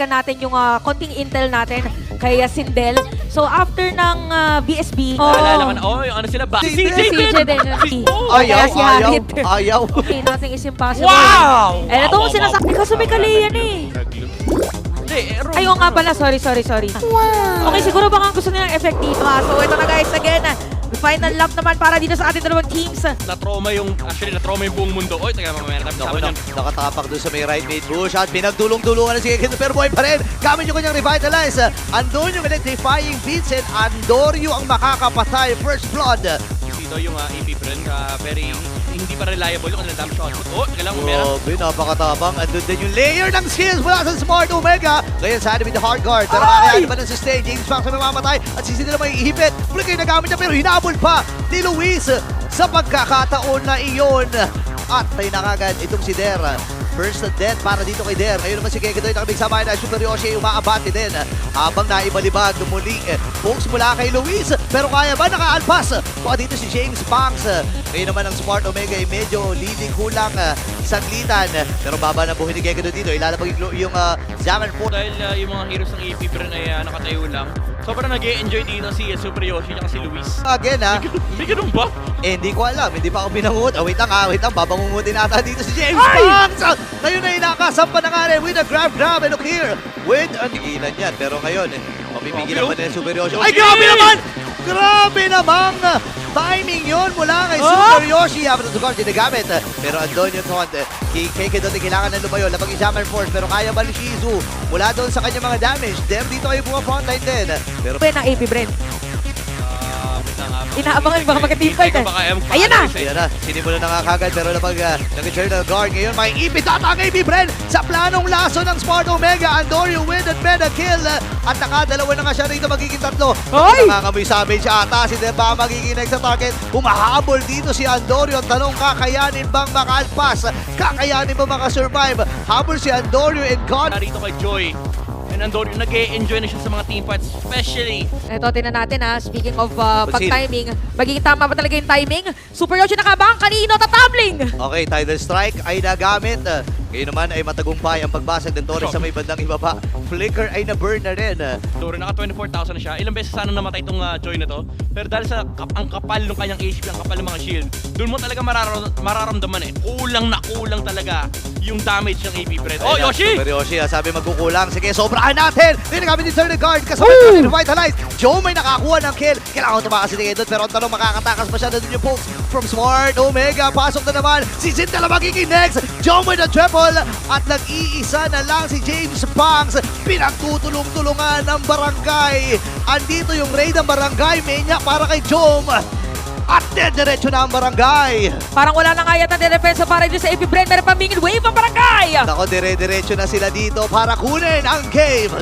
natin yung konting intel natin kay Sindel. So after ng BSB, Naalala ko na, yung ano sila ba? si CJ din. Ayaw, si ayaw, Harit. ayaw. Okay, nothing is impossible. Wow! Eh, ito mo sinasabi. Kaso may kaliyan eh. Hindi, Ayaw nga pala, sorry. Wow. Okay, siguro baka gusto nilang effective. So ito na guys, again, final lap naman para dito sa ating dalawang teams. na-trauma yung buong mundo. Oy, taga mamaya na Naku, tayo. nakatapak doon sa may right mid bush at pinagdulong-dulungan na si Kekito pero buhay pa rin. Gamit yung kanyang revitalize. Andun yung electrifying beats and Andorio ang makakapatay. First blood. Dito yung AP friend, very hindi pa reliable yung kanilang damage output. Oh, kailangan mo meron. Grabe, napakatabang. Andun din yung layer ng skills mula sa Smart Omega. Ngayon sa with the hard guard. Pero kaya naman ng sustain. James Fox na mamamatay at si Cindy na may ihipit. Flicker na gamit niya pero hinabol pa ni Luis sa pagkakataon na iyon. At tayo na kagad itong si Der. First death para dito kay Der. Ngayon naman si Kekito yung nakabigsamahin na Super Yoshi umaabante din. Habang naibalibag muli. Folks mula kay Luis. Pero kaya ba nakaalpas? Baka dito si James Banks. Ngayon naman ang Smart Omega ay medyo leading kulang saglitan. Pero baba na buhay ni Kekito dito. Ilalabag yung Zaman 4. Dahil yung mga heroes ng AP friend ay nakatayo lang. Sobrang nag-e-enjoy dito si Super Yoshi at si Luis. Again May ganun ba? hindi ko alam. Hindi pa ako binangut. Wait lang. Babangungutin ata dito si James Banks. Ngayon ay nakasampa na nga rin with a grab and look here. With ang tigilan yan. Pero ngayon, mapipigil naman ng Super Yoshi. Ay, grabe naman! Grabe namang timing yon mula kay Super Yoshi. Habang sa guard, ginagamit. Pero andun yung taunt. Keke doon kailangan ng lumayo. Labang Examiner Force. Pero kaya ba ni Shizu mula doon sa kanyang mga damage. Dem dito ay bunga frontline din. Pero Pwede ng AP Brent. Inaabangan baka mag-teamfight eh. Ayan na! Ayan na, sinimula na nga kagad pero napag nag-eternal guard ngayon may ipit at ang AP Bren sa planong laso ng Smart Omega. Andorio with and meta kill at nakadalawa na nga siya rito magiging tatlo. Nangangamoy savage ata si Demba magiging next sa target. Humahabol dito si Andorio. Ang tanong, kakayanin bang makalpas? Kakayanin bang makasurvive? Habol si Andorio and God. Narito kay Joy. And Andorio, nag-e-enjoy na siya sa mga teamfights, especially. Ito, tinan natin speaking of pag-timing, magiging tama ba talaga yung timing? Super Yoshi nakabang kanino, tatabling! Okay, Tidal Strike ay nagamit. Ngayon naman ay matagumpay ang pagbasag ng Torres sa may bandang ibaba. Flicker ay na-burn na rin. Doro, naka 24,000 na siya. Ilang beses sana namatay itong Joy na to. Pero dahil sa ang kapal ng kanyang HP, ang kapal ng mga shield, doon mo talaga mararamdaman kulang na kulang talaga yung damage ng AP Fred. Oh, Yoshi! Super Yoshi, sabi magkukulang. Sige, sobrahan natin. Hindi nagamit yung third guard. Kasabay natin yung Revitalize. Joe may nakakuha ng kill. Kailangan tumakas si Tingay doon. Pero ang tanong, makakatakas pa siya doon yung pulse from Smart Omega. Pasok na naman. Si Zinta na magiging next. Joe with a triple. At nag-iisa na lang si James Banks. Pinagtutulong-tulungan ng barangay. Andito yung raid ng barangay. Menya para kay Joe. At diretso na ang barangay. Parang wala na nga yata na defensa para dito sa AP Brent. Meron pamingin wave ang barangay! Nako, dire-diretso na sila dito para kunin ang game.